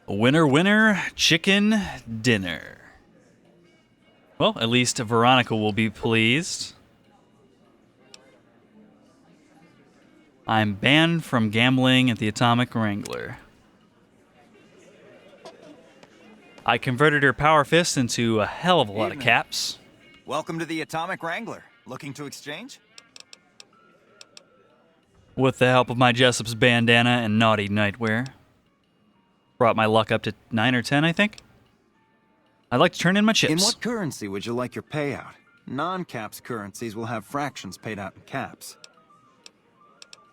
Winner, winner, chicken dinner. Well, at least Veronica will be pleased. I'm banned from gambling at the Atomic Wrangler. I converted her power fist into a hell of a lot of caps. Welcome to the Atomic Wrangler. Looking to exchange? With the help of my Jessup's bandana and naughty nightwear. Brought my luck up to 9 or 10, I think. I'd like to turn in my chips. In what currency would you like your payout? Non-caps currencies will have fractions paid out in caps.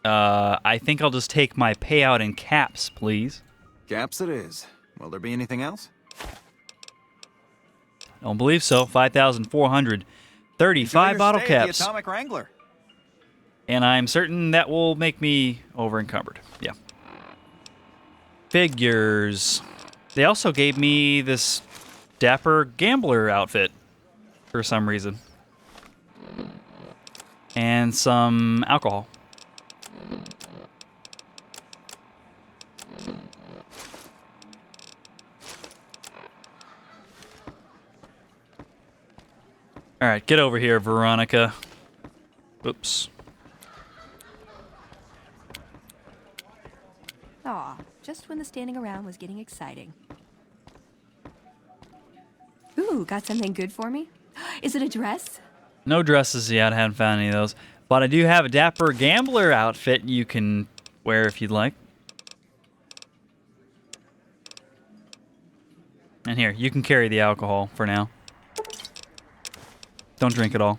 I think I'll just take my payout in caps, please. Caps it is. Will there be anything else? Don't believe so. 5,435 bottle Stay at caps. the Atomic Wrangler. And I'm certain that will make me over-encumbered. Yeah. Figures. They also gave me this dapper gambler outfit for some reason. And some alcohol. All right, get over here, Veronica. Oops. Aw, just when the standing around was getting exciting. Ooh, got something good for me? Is it a dress? No dresses yet. I haven't found any of those. But I do have a dapper gambler outfit you can wear if you'd like. And here, you can carry the alcohol for now. Don't drink it all.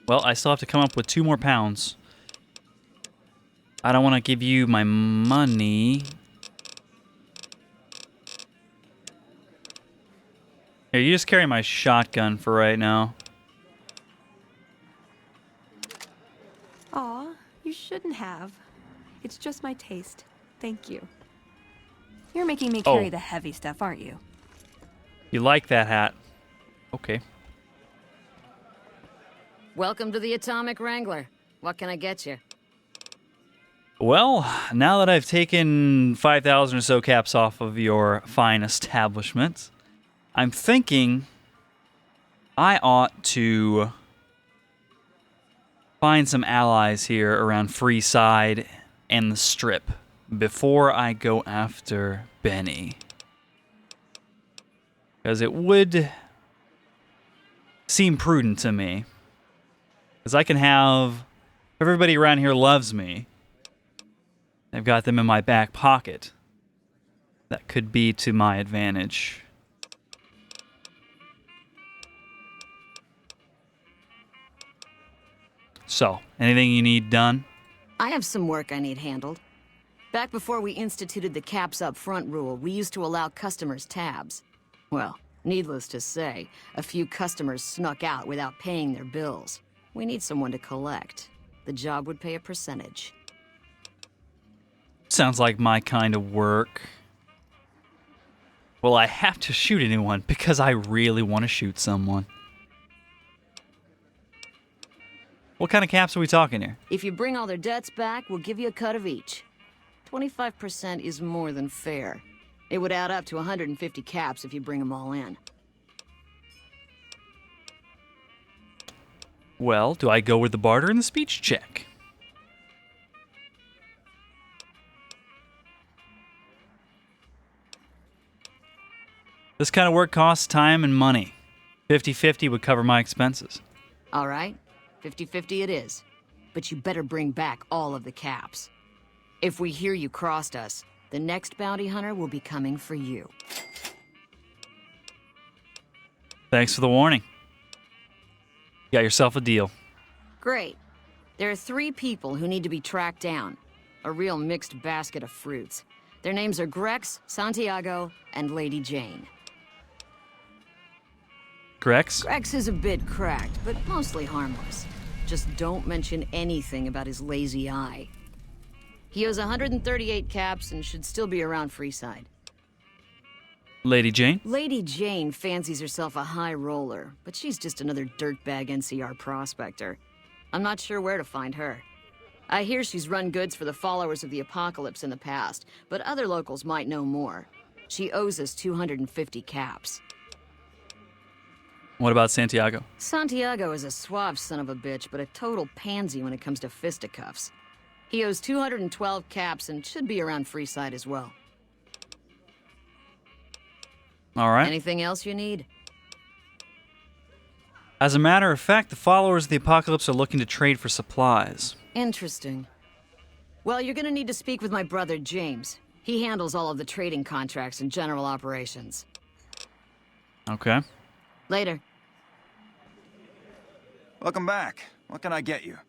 Well, I still have to come up with 2 more pounds. I don't want to give you my money. Here, you just carry my shotgun for right now. Aw, you shouldn't have. It's just my taste. Thank you. You're making me carry the heavy stuff, aren't you? You like that hat? Okay. Welcome to the Atomic Wrangler. What can I get you? Well, now that I've taken 5,000 or so caps off of your fine establishment, I'm thinking I ought to find some allies here around Freeside and the Strip before I go after Benny. Because it would seem prudent to me. Because I can have... Everybody around here loves me. I've got them in my back pocket. That could be to my advantage. So, anything you need done? I have some work I need handled. Back before we instituted the caps up front rule, we used to allow customers tabs. Well, needless to say, a few customers snuck out without paying their bills. We need someone to collect. The job would pay a percentage. Sounds like my kind of work. Well, I have to shoot anyone because I really want to shoot someone. What kind of caps are we talking here? If you bring all their debts back, we'll give you a cut of each. 25% is more than fair. It would add up to 150 caps if you bring them all in. Well, do I go with the barter and the speech check? This kind of work costs time and money. 50-50 would cover my expenses. All right, 50-50 it is. But you better bring back all of the caps. If we hear you crossed us, the next bounty hunter will be coming for you. Thanks for the warning. You got yourself a deal. Great. There are 3 people who need to be tracked down. A real mixed basket of fruits. Their names are Grex, Santiago, and Lady Jane. Grex? Grex is a bit cracked, but mostly harmless. Just don't mention anything about his lazy eye. He owes 138 caps and should still be around Freeside. Lady Jane? Lady Jane fancies herself a high roller, but she's just another dirtbag NCR prospector. I'm not sure where to find her. I hear she's run goods for the followers of the apocalypse in the past, but other locals might know more. She owes us 250 caps. What about Santiago? Santiago is a suave son of a bitch, but a total pansy when it comes to fisticuffs. He owes 212 caps and should be around Freeside as well. All right. Anything else you need? As a matter of fact, the followers of the apocalypse are looking to trade for supplies. Interesting. Well, you're gonna need to speak with my brother, James. He handles all of the trading contracts and general operations. Okay. Later. Welcome back. What can I get you?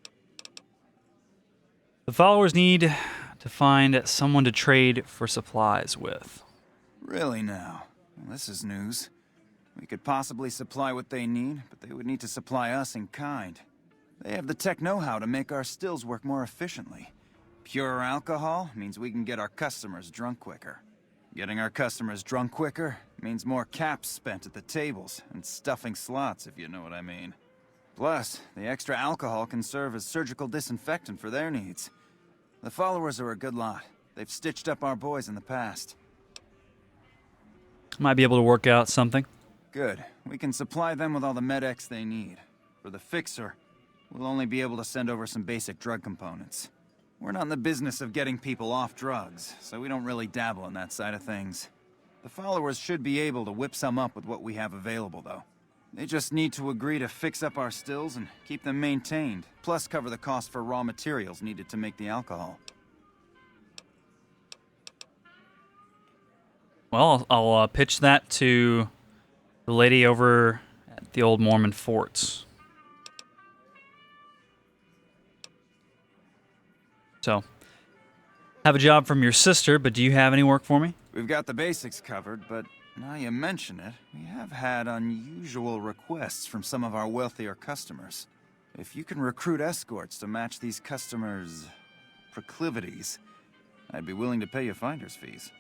The followers need to find someone to trade for supplies with. Really now? Well, this is news. We could possibly supply what they need, but they would need to supply us in kind. They have the tech know-how to make our stills work more efficiently. Pure alcohol means we can get our customers drunk quicker. Getting our customers drunk quicker means more caps spent at the tables and stuffing slots, if you know what I mean. Plus, the extra alcohol can serve as surgical disinfectant for their needs. The followers are a good lot. They've stitched up our boys in the past. Might be able to work out something. Good. We can supply them with all the Med-X they need. For the fixer, we'll only be able to send over some basic drug components. We're not in the business of getting people off drugs, so we don't really dabble in that side of things. The followers should be able to whip some up with what we have available, though. They just need to agree to fix up our stills and keep them maintained, plus cover the cost for raw materials needed to make the alcohol. Well, I'll pitch that to the lady over at the old Mormon forts. So, have a job from your sister, but do you have any work for me? We've got the basics covered, but now you mention it, we have had unusual requests from some of our wealthier customers. If you can recruit escorts to match these customers' proclivities, I'd be willing to pay you finder's fees.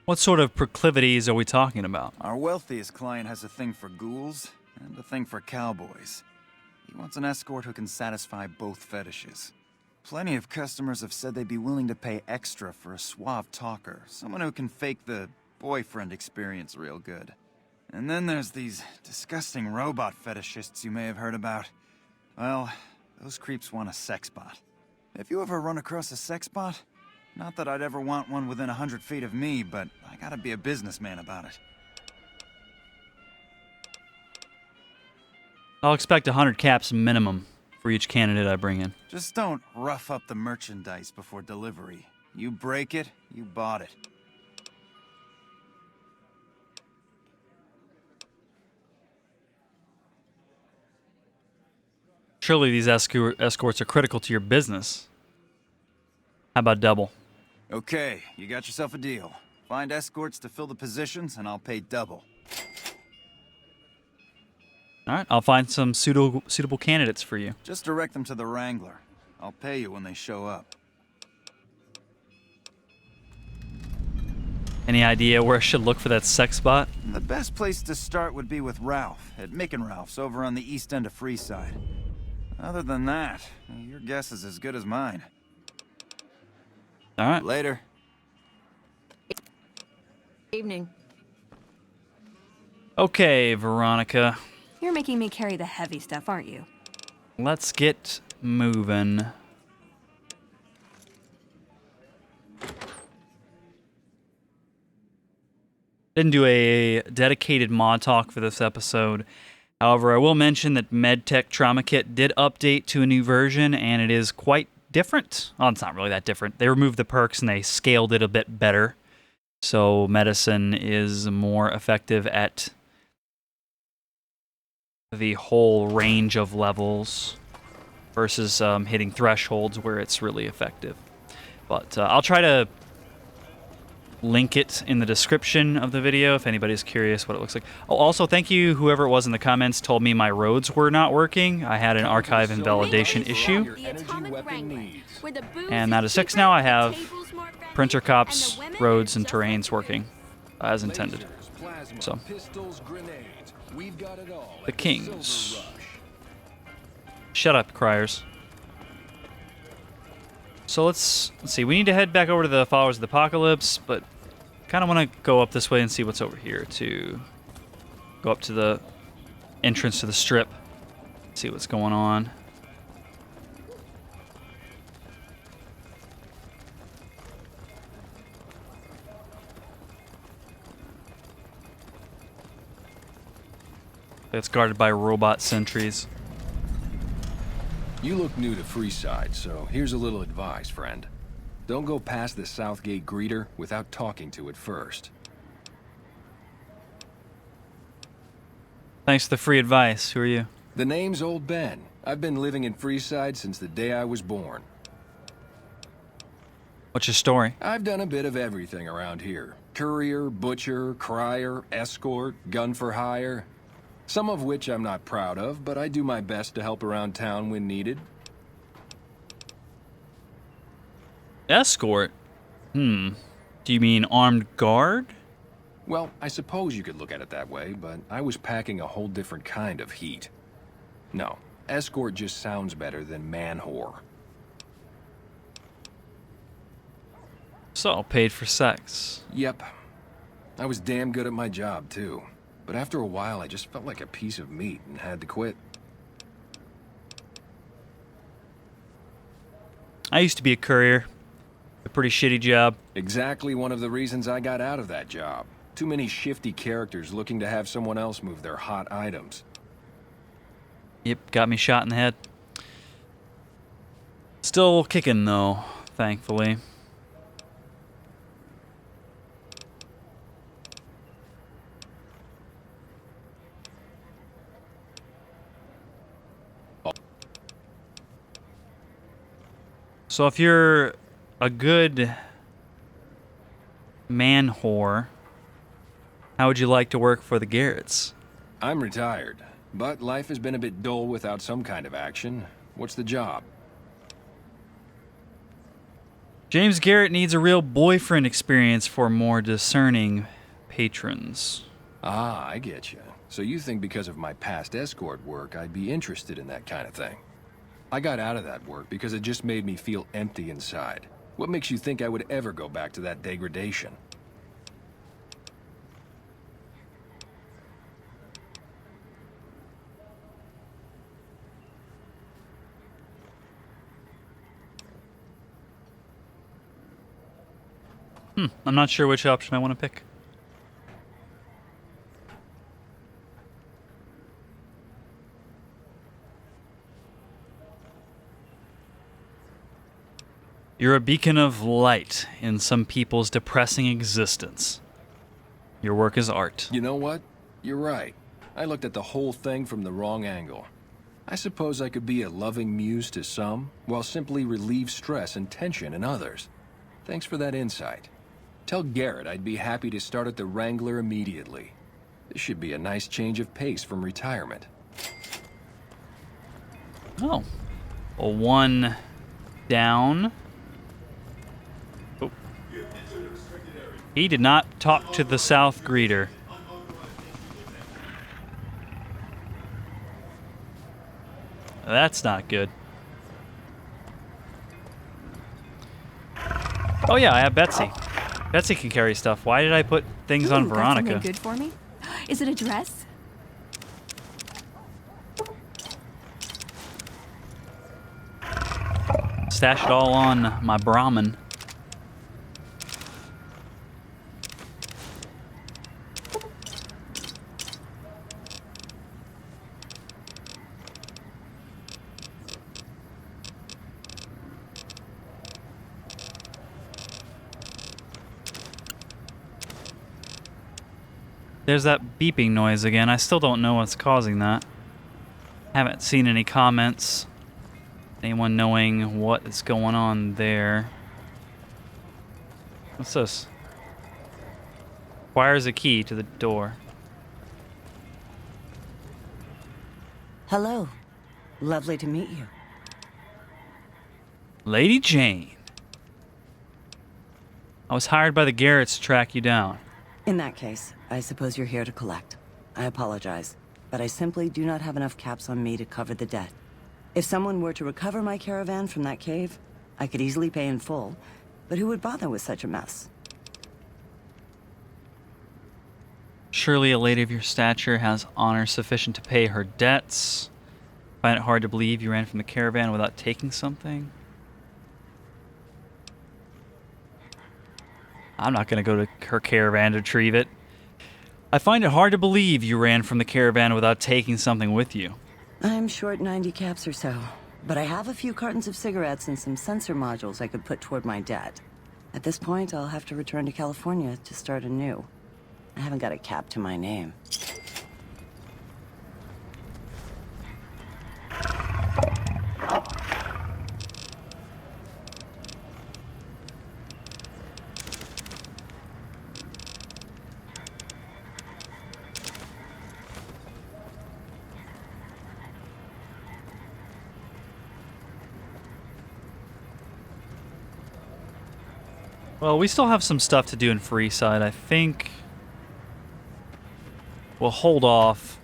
What sort of proclivities are we talking about? Our wealthiest client has a thing for ghouls and a thing for cowboys. He wants an escort who can satisfy both fetishes. Plenty of customers have said they'd be willing to pay extra for a suave talker, someone who can fake the boyfriend experience real good. And then there's these disgusting robot fetishists you may have heard about. Well, those creeps want a sex bot. If you ever run across a sex bot, not that I'd ever want one within 100 feet of me, but I gotta be a businessman about it. I'll expect 100 caps minimum for each candidate I bring in. Just don't rough up the merchandise before delivery. You break it, you bought it. Surely these escorts are critical to your business. How about double? Okay, you got yourself a deal. Find escorts to fill the positions, and I'll pay double. All right, I'll find some suitable candidates for you. Just direct them to the Wrangler. I'll pay you when they show up. Any idea where I should look for that sex bot? The best place to start would be with Ralph, at Mick and Ralph's over on the east end of Freeside. Other than that, your guess is as good as mine. All right. Later. Evening. Okay, Veronica. You're making me carry the heavy stuff, aren't you? Let's get moving. Didn't do a dedicated mod talk for this episode. However, I will mention that Med-Tek Trauma Kit did update to a new version, and it is quite different. Well, it's not really that different. They removed the perks and they scaled it a bit better. So medicine is more effective at the whole range of levels versus hitting thresholds where it's really effective. But I'll try to link it in the description of the video if anybody's curious what it looks like. Oh, also, thank you, whoever it was in the comments told me my roads were not working. I had an archive invalidation issue, and that is fixed now. I have printer cops, roads, and terrains working as intended. So, the Kings. Shut up, criers. So let's see. We need to head back over to the Followers of the Apocalypse, but kind of want to go up this way and see what's over here to go up to the entrance to the strip, see what's going on. It's guarded by robot sentries. You look new to Freeside, so here's a little advice, friend. Don't go past the Southgate greeter without talking to it first. Thanks for the free advice. Who are you? The name's Old Ben. I've been living in Freeside since the day I was born. What's your story? I've done a bit of everything around here. Courier, butcher, crier, escort, gun for hire. Some of which I'm not proud of, but I do my best to help around town when needed. Escort? Do you mean armed guard? Well, I suppose you could look at it that way, but I was packing a whole different kind of heat. No, escort just sounds better than man-whore. So, paid for sex. Yep. I was damn good at my job, too. But after a while, I just felt like a piece of meat and had to quit. I used to be a courier. A pretty shitty job. Exactly one of the reasons I got out of that job. Too many shifty characters looking to have someone else move their hot items. Yep, got me shot in the head. Still kicking, though, thankfully. So if you're a good man whore, how would you like to work for the Garretts? I'm retired, but life has been a bit dull without some kind of action. What's the job? James Garrett needs a real boyfriend experience for more discerning patrons. Ah, I get you. So you think because of my past escort work, I'd be interested in that kind of thing. I got out of that work because it just made me feel empty inside. What makes you think I would ever go back to that degradation? I'm not sure which option I want to pick. You're a beacon of light in some people's depressing existence. Your work is art. You know what? You're right. I looked at the whole thing from the wrong angle. I suppose I could be a loving muse to some, while simply relieve stress and tension in others. Thanks for that insight. Tell Garrett I'd be happy to start at the Wrangler immediately. This should be a nice change of pace from retirement. Oh. Well, one down. Oh. He did not talk to the South greeter. That's not good. Oh yeah, I have Betsy. Betsy can carry stuff. Why did I put things on Got Veronica? something good for me? Is it a dress? Stash it all on my Brahmin. There's that beeping noise again. I still don't know what's causing that. Haven't seen any comments. Anyone knowing what is going on there? What's this? Requires a key to the door. Hello. Lovely to meet you. Lady Jane. I was hired by the Garretts to track you down. In that case, I suppose you're here to collect. I apologize, but I simply do not have enough caps on me to cover the debt. If someone were to recover my caravan from that cave, I could easily pay in full, but who would bother with such a mess? Surely a lady of your stature has honor sufficient to pay her debts. Find it hard to believe you ran from the caravan without taking something. I'm not going to go to her caravan to retrieve it. I find it hard to believe you ran from the caravan without taking something with you. I'm short 90 caps or so, but I have a few cartons of cigarettes and some sensor modules I could put toward my debt. At this point, I'll have to return to California to start anew. I haven't got a cap to my name. Well, we still have some stuff to do in Freeside. I think we'll hold off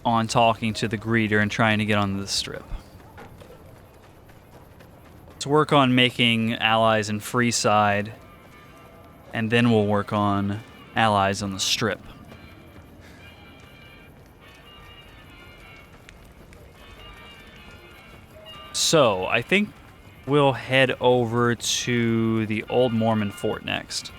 on talking to the greeter and trying to get onto the strip. Let's work on making allies in Freeside, and then we'll work on allies on the strip. So, I think we'll head over to the Old Mormon Fort next.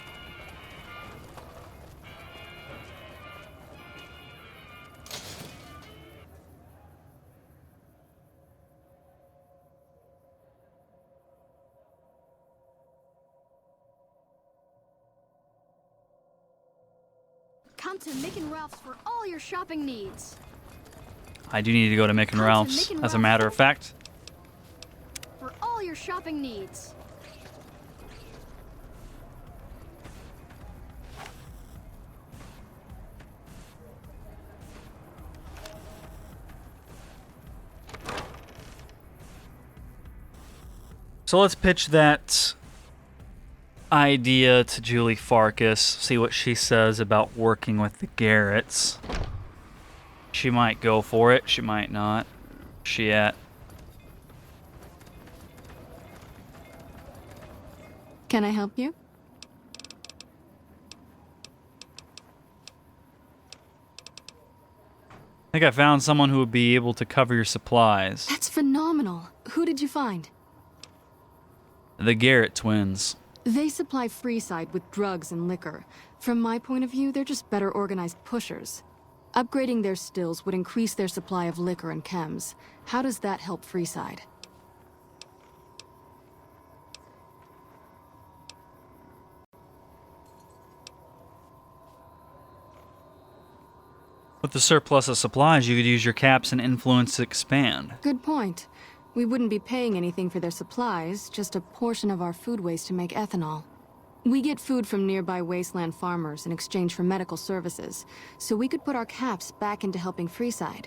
Come to Mick and Ralph's for all your shopping needs. I do need to go to Mick and Ralph's, as a matter of fact. For all your shopping needs. So let's pitch that idea to Julie Farkas, see what she says about working with the Garretts. She might go for it, she might not. She at? Can I help you? I think I found someone who would be able to cover your supplies. That's phenomenal. Who did you find? The Garrett twins. They supply Freeside with drugs and liquor. From my point of view, they're just better organized pushers. Upgrading their stills would increase their supply of liquor and chems. How does that help Freeside? With the surplus of supplies, you could use your caps and influence to expand. Good point. We wouldn't be paying anything for their supplies, just a portion of our food waste to make ethanol. We get food from nearby wasteland farmers in exchange for medical services, so we could put our caps back into helping Freeside.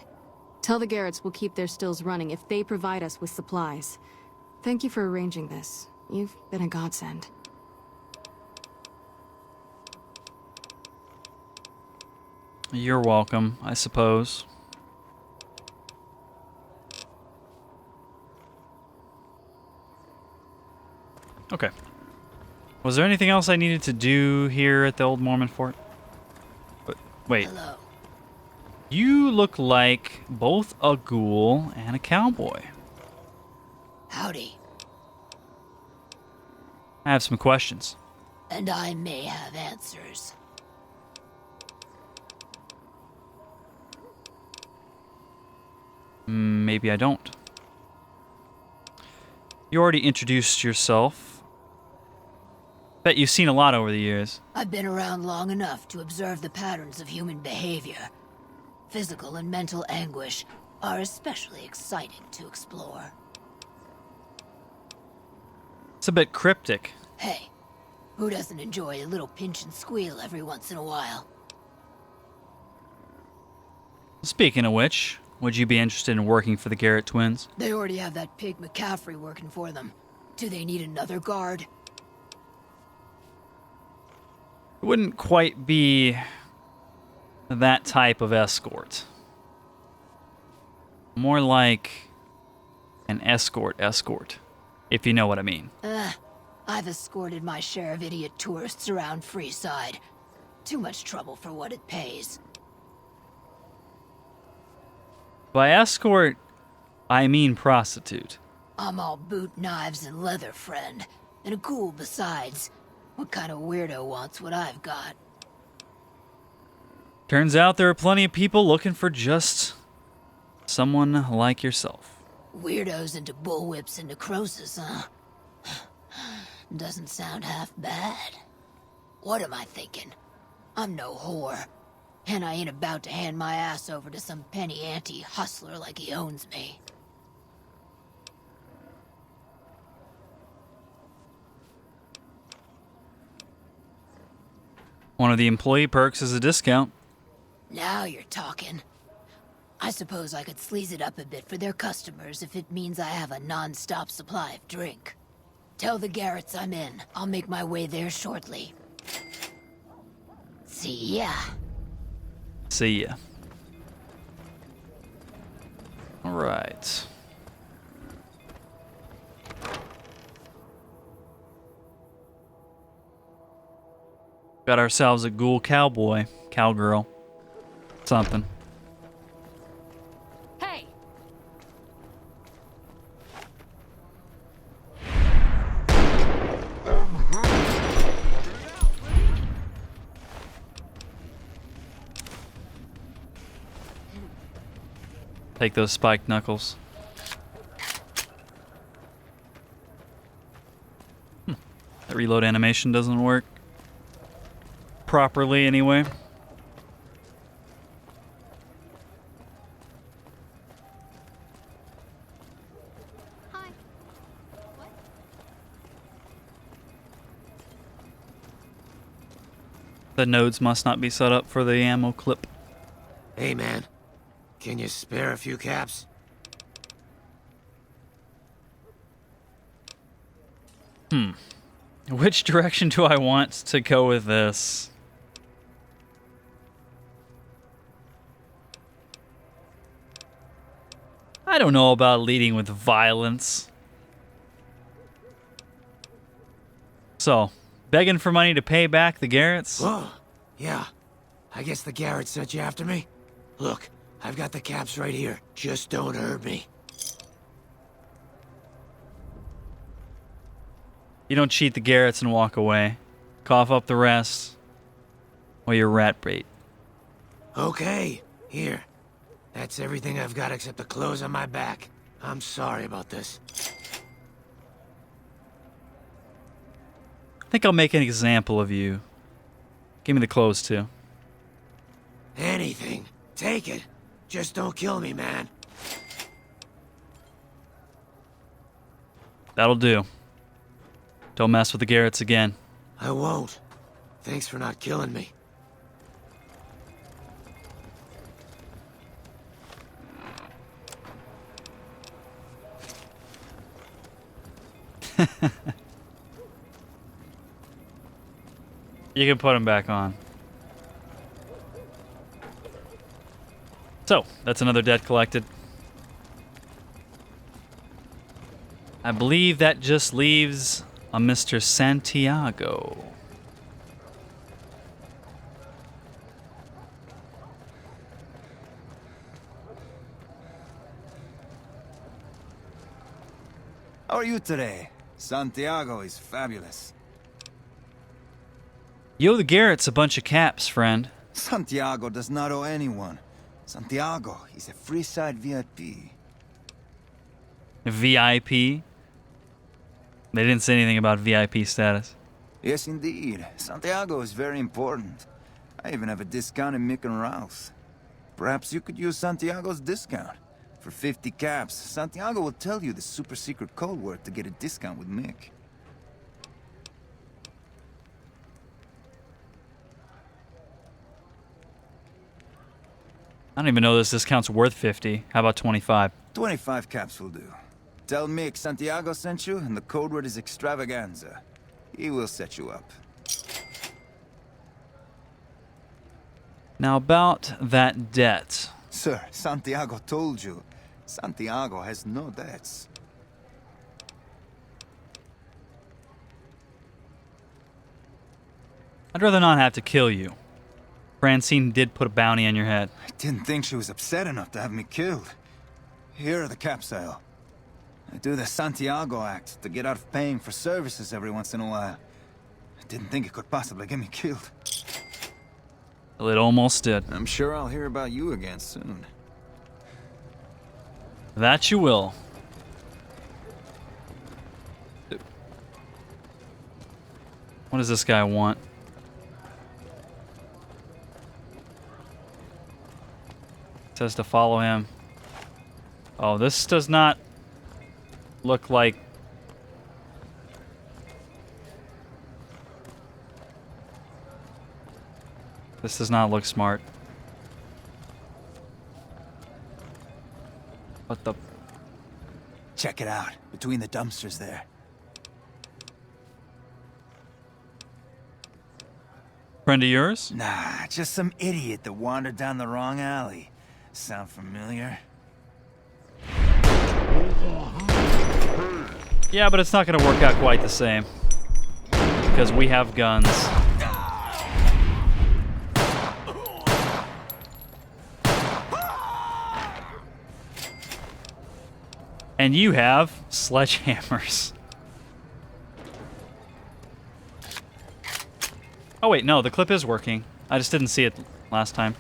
Tell the Garretts we'll keep their stills running if they provide us with supplies. Thank you for arranging this. You've been a godsend. You're welcome, I suppose. Okay. Was there anything else I needed to do here at the Old Mormon Fort? Wait. Hello. You look like both a ghoul and a cowboy. Howdy. I have some questions. And I may have answers. Maybe I don't. You already introduced yourself. Bet you've seen a lot over the years. I've been around long enough to observe the patterns of human behavior. Physical and mental anguish are especially exciting to explore. It's a bit cryptic. Hey, Who doesn't enjoy a little pinch and squeal every once in a while? Speaking of which, would you be interested in working for the Garrett twins? They already have that pig McCaffrey working for them. Do they need another guard? It wouldn't quite be that type of escort. More like an escort, if you know what I mean. I've escorted my share of idiot tourists around Freeside. Too much trouble for what it pays. By escort, I mean prostitute. I'm all boot, knives, and leather, friend. And a cool besides. What kind of weirdo wants what I've got? Turns out there are plenty of people looking for just someone like yourself. Weirdos into bullwhips and necrosis, huh? Doesn't sound half bad. What am I thinking? I'm no whore. And I ain't about to hand my ass over to some penny-ante hustler like he owns me. One of the employee perks is a discount. Now you're talking. I suppose I could sleaze it up a bit for their customers if it means I have a non-stop supply of drink. Tell the Garretts I'm in. I'll make my way there shortly. See ya. See ya. All right. Got ourselves a ghoul cowboy, cowgirl, something. Hey! Take those spiked knuckles. That reload animation doesn't work properly anyway. Hi. The nodes must not be set up for the ammo clip. Hey, man. Can you spare a few caps? Which direction do I want to go with this? I don't know about leading with violence. So, begging for money to pay back the Garretts? Whoa. Yeah. I guess the Garrett sent you after me? Look, I've got the caps right here. Just don't hurt me. You don't cheat the Garretts and walk away. Cough up the rest, or you're rat bait. Okay. Here. That's everything I've got except the clothes on my back. I'm sorry about this. I think I'll make an example of you. Give me the clothes, too. Anything. Take it. Just don't kill me, man. That'll do. Don't mess with the Garretts again. I won't. Thanks for not killing me. You can put them back on. So, that's another debt collected. I believe that just leaves a Mr. Santiago. How are you today? Santiago is fabulous. You owe the Garretts a bunch of caps, friend. Santiago does not owe anyone. Santiago is a Freeside VIP. VIP? They didn't say anything about VIP status. Yes, indeed. Santiago is very important. I even have a discount in Mick and Rouse. Perhaps you could use Santiago's discount. For 50 caps, Santiago will tell you the super secret code word to get a discount with Mick. I don't even know this discount's worth 50. How about 25? 25 caps will do. Tell Mick Santiago sent you, and the code word is extravaganza. He will set you up. Now about that debt. Sir, Santiago told you. Santiago has no debts. I'd rather not have to kill you. Francine did put a bounty on your head. I didn't think she was upset enough to have me killed. Here are the caps, Al. I do the Santiago Act to get out of paying for services every once in a while. I didn't think it could possibly get me killed. Well, it almost did. I'm sure I'll hear about you again soon. That you will. What does this guy want? It says to follow him. Oh, this does not look like... This does not look smart. What the... Check it out, between the dumpsters there. Friend of yours? Nah, just some idiot that wandered down the wrong alley. Sound familiar? Yeah, but it's not going to work out quite the same. Because we have guns. And you have sledgehammers. Oh wait, no, the clip is working. I just didn't see it last time.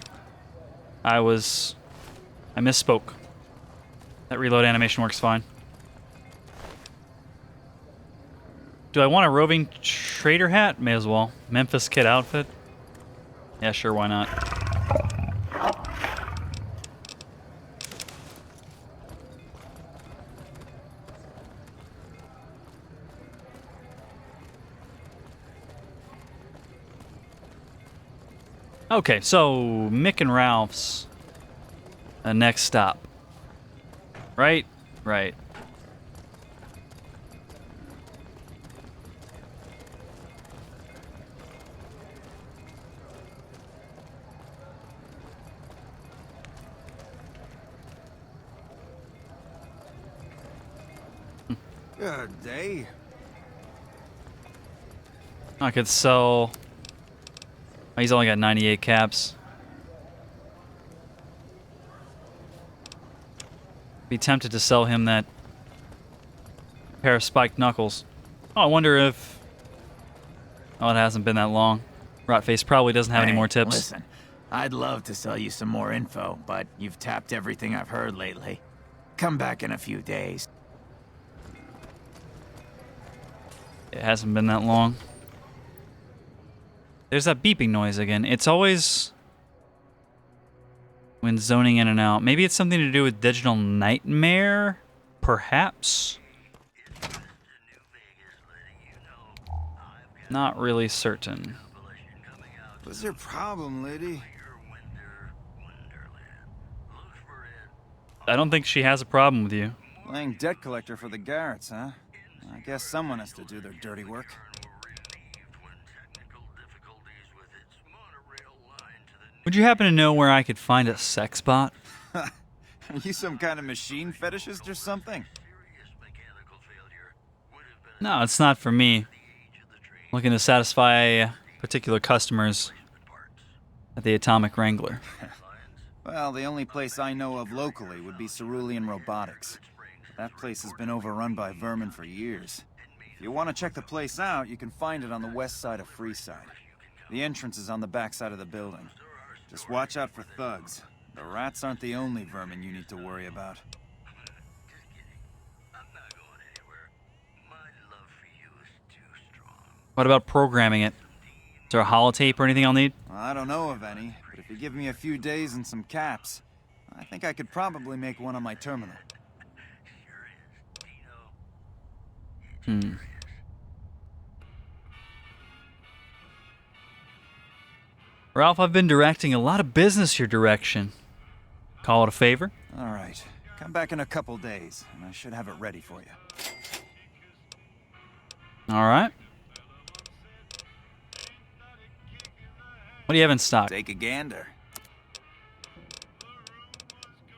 I misspoke. That reload animation works fine. Do I want a roving trader hat? May as well. Memphis Kid outfit? Yeah, sure, why not? Okay, so Mick and Ralph's next stop. Right? Right. Good day. I could sell... Oh, he's only got 98 caps. Be tempted to sell him that pair of spiked knuckles. Oh, I wonder if... Oh, it hasn't been that long. Rotface probably doesn't have any more tips. Listen, I'd love to sell you some more info, but you've tapped everything I've heard lately. Come back in a few days. It hasn't been that long. There's that beeping noise again. It's always when zoning in and out. Maybe it's something to do with Digital Nightmare? Perhaps? Not really certain. What's your problem, lady? I don't think she has a problem with you. Playing debt collector for the Garretts, huh? I guess someone has to do their dirty work. Would you happen to know where I could find a sex bot? Are you some kind of machine fetishist or something? No, it's not for me. Looking to satisfy particular customers at the Atomic Wrangler. Well, the only place I know of locally would be Cerulean Robotics. That place has been overrun by vermin for years. If you want to check the place out, you can find it on the west side of Freeside. The entrance is on the back side of the building. Just watch out for thugs. The rats aren't the only vermin you need to worry about. What about programming it? Is there a holotape or anything I'll need? I don't know of any, but if you give me a few days and some caps, I think I could probably make one on my terminal. Ralph, I've been directing a lot of business your direction. Call it a favor. All right. Come back in a couple days, and I should have it ready for you. All right. What do you have in stock? Take a gander.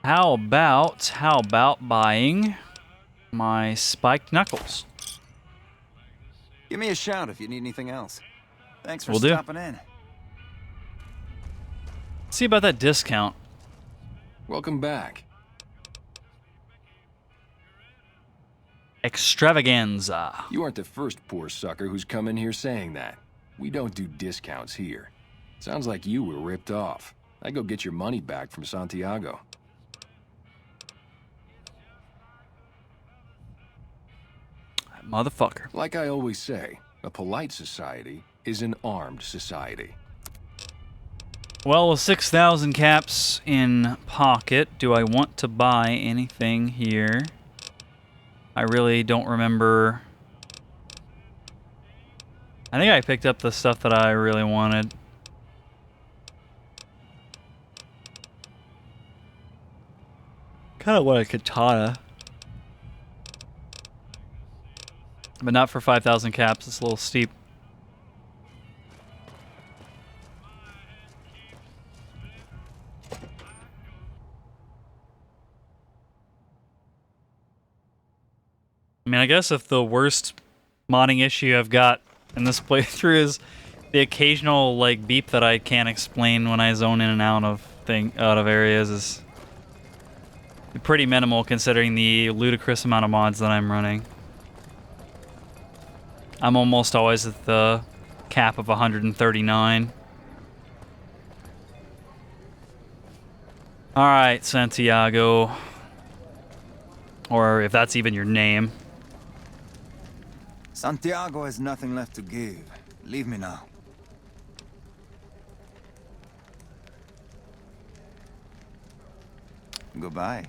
How about buying my spiked knuckles? Give me a shout if you need anything else. Thanks for Will do. stopping in. See about that discount. Welcome back. Extravaganza. You aren't the first poor sucker who's come in here saying that. We don't do discounts here. Sounds like you were ripped off. I go get your money back from Santiago. Motherfucker. Like I always say, a polite society is an armed society. Well, with 6,000 caps in pocket, do I want to buy anything here? I really don't remember. I think I picked up the stuff that I really wanted. Kind of want a katana. But not for 5,000 caps, it's a little steep. I mean, I guess if the worst modding issue I've got in this playthrough is the occasional like beep that I can't explain when I zone in and out of areas is pretty minimal considering the ludicrous amount of mods that I'm running. I'm almost always at the cap of 139. Alright, Santiago. Or if that's even your name. Santiago has nothing left to give. Leave me now. Goodbye.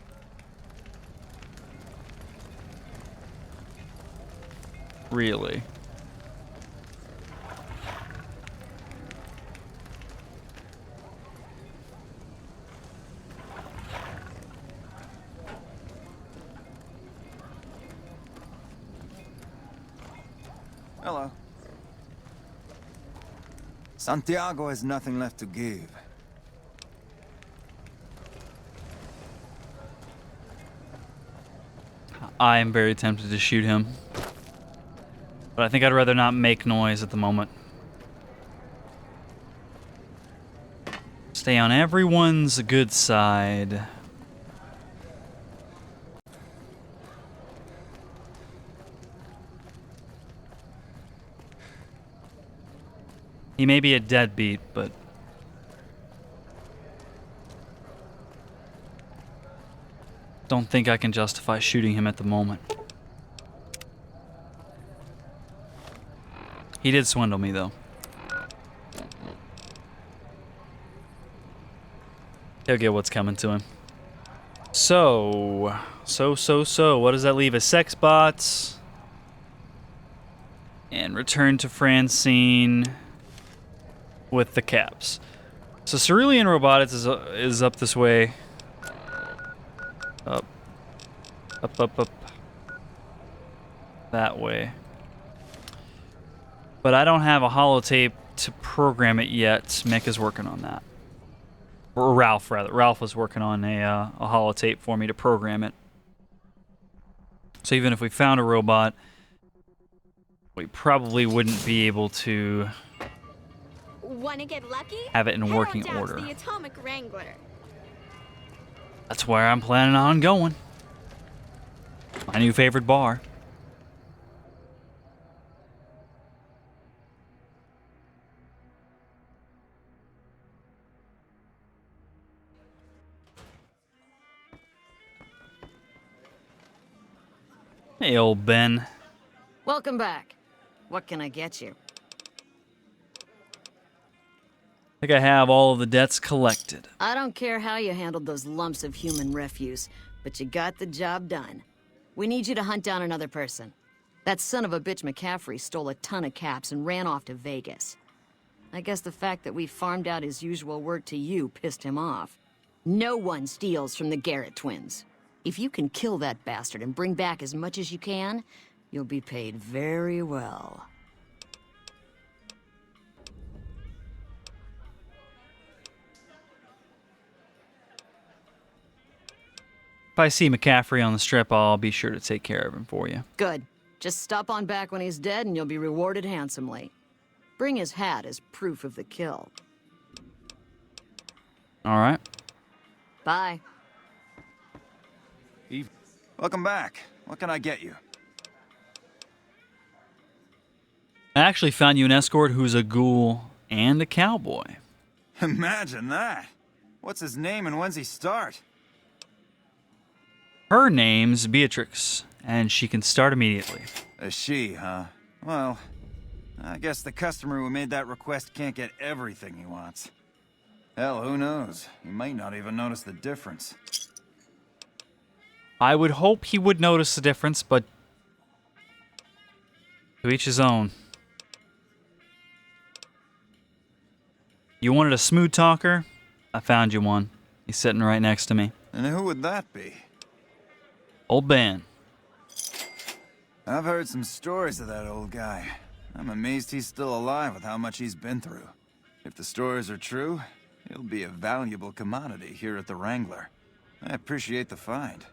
Really? Hello. Santiago has nothing left to give. I am very tempted to shoot him. But I think I'd rather not make noise at the moment. Stay on everyone's good side. He may be a deadbeat, but don't think I can justify shooting him at the moment. He did swindle me, though. He'll get what's coming to him. So, what does that leave us? Sex bots. And return to Francine with the caps. So Cerulean Robotics is up this way. Up. That way. But I don't have a holotape to program it yet. Mick is working on that. Or Ralph, rather. Ralph was working on a holotape for me to program it. So even if we found a robot, we probably wouldn't be able to Wanna get lucky? have it in working Head on down order. to the Atomic Wrangler. That's where I'm planning on going. My new favorite bar. Hey, old Ben. Welcome back. What can I get you? I think I have all of the debts collected. I don't care how you handled those lumps of human refuse, but you got the job done. We need you to hunt down another person. That son of a bitch McCaffrey stole a ton of caps and ran off to Vegas. I guess the fact that we farmed out his usual work to you pissed him off. No one steals from the Garrett twins. If you can kill that bastard and bring back as much as you can, you'll be paid very well. If I see McCaffrey on the strip, I'll be sure to take care of him for you. Good. Just stop on back when he's dead and you'll be rewarded handsomely. Bring his hat as proof of the kill. All right. Bye. Welcome back. What can I get you? I actually found you an escort who's a ghoul and a cowboy. Imagine that. What's his name and when's he start? Her name's Beatrix, and she can start immediately. A she, huh? Well, I guess the customer who made that request can't get everything he wants. Hell, who knows? He might not even notice the difference. I would hope he would notice the difference, but to each his own. You wanted a smooth talker? I found you one. He's sitting right next to me. And who would that be? Old Ben. I've heard some stories of that old guy. I'm amazed he's still alive with how much he's been through. If the stories are true, he'll be a valuable commodity here at the Wrangler. I appreciate the find.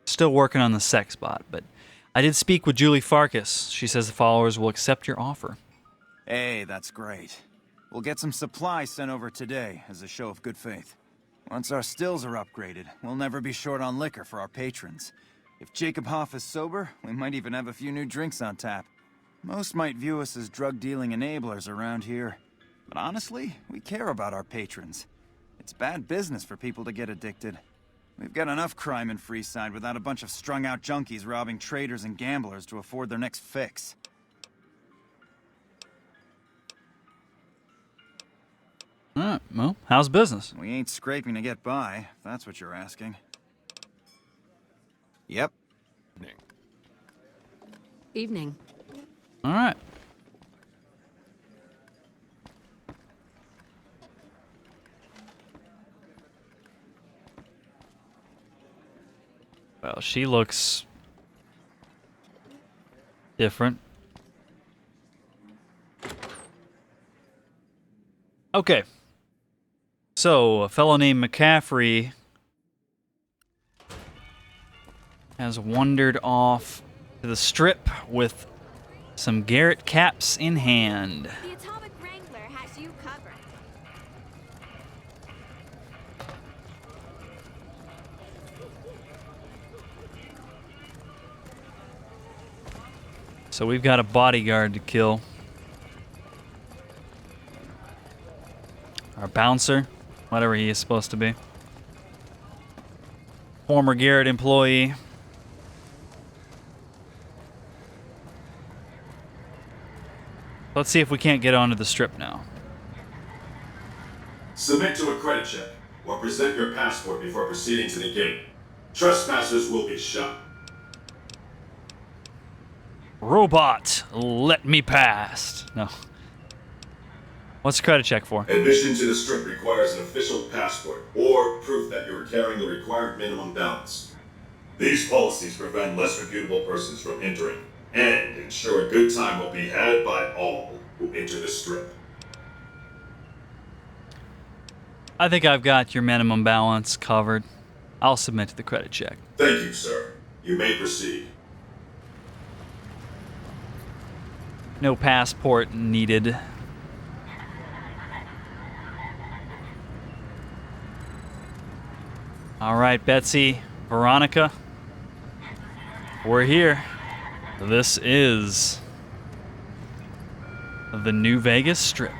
Still working on the sex bot, but I did speak with Julie Farkas. She says the followers will accept your offer. Hey, that's great. We'll get some supplies sent over today as a show of good faith. Once our stills are upgraded, we'll never be short on liquor for our patrons. If Jacob Hoff is sober, we might even have a few new drinks on tap. Most might view us as drug-dealing enablers around here. But honestly, we care about our patrons. It's bad business for people to get addicted. We've got enough crime in Freeside without a bunch of strung-out junkies robbing traders and gamblers to afford their next fix. Alright, well, how's business? We ain't scraping to get by, if that's what you're asking. Yep. Evening. Alright. Well, she looks different. Okay. So, a fellow named McCaffrey has wandered off to the strip with some Garrett caps in hand. The Atomic Wrangler has you covered. So we've got a bodyguard to kill. Our bouncer, whatever he is supposed to be. Former Garrett employee. Let's see if we can't get onto the strip now. Submit to a credit check, or present your passport before proceeding to the gate. Trespassers will be shot. Robot, let me pass. No. What's the credit check for? Admission to the strip requires an official passport, or proof that you are carrying the required minimum balance. These policies prevent less reputable persons from entering, and ensure a good time will be had by all who enter the strip. I think I've got your minimum balance covered. I'll submit to the credit check. Thank you, sir. You may proceed. No passport needed. All right, Betsy, Veronica, we're here. This is the New Vegas Strip.